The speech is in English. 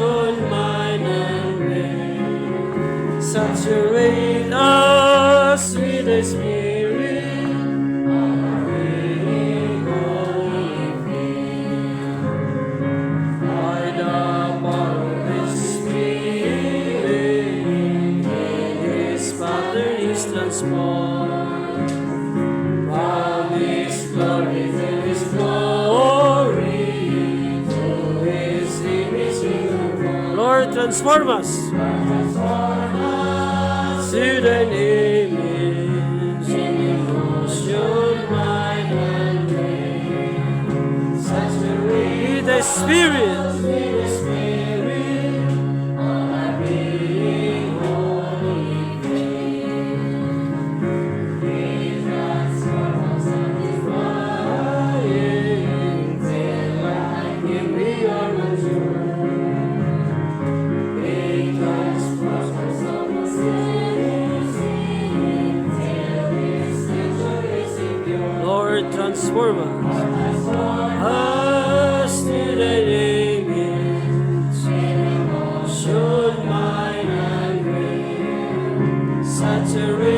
emotion, mind and will. Saturate us with the Spirit, bring holy faith. By the power of the Spirit, in His pattern is transformed. From His glory to His glory, to His image we conform. Lord, transform us to Thine image, in emotion, mind and will. Saturate with the Spirit, all our being, holy faith. Please transform us sanctifying, till like Him we are mature. Make us prosperous of the sinners, till His nature is secure. Lord, transform us to Thine image, in emotion, mind and will. Saturate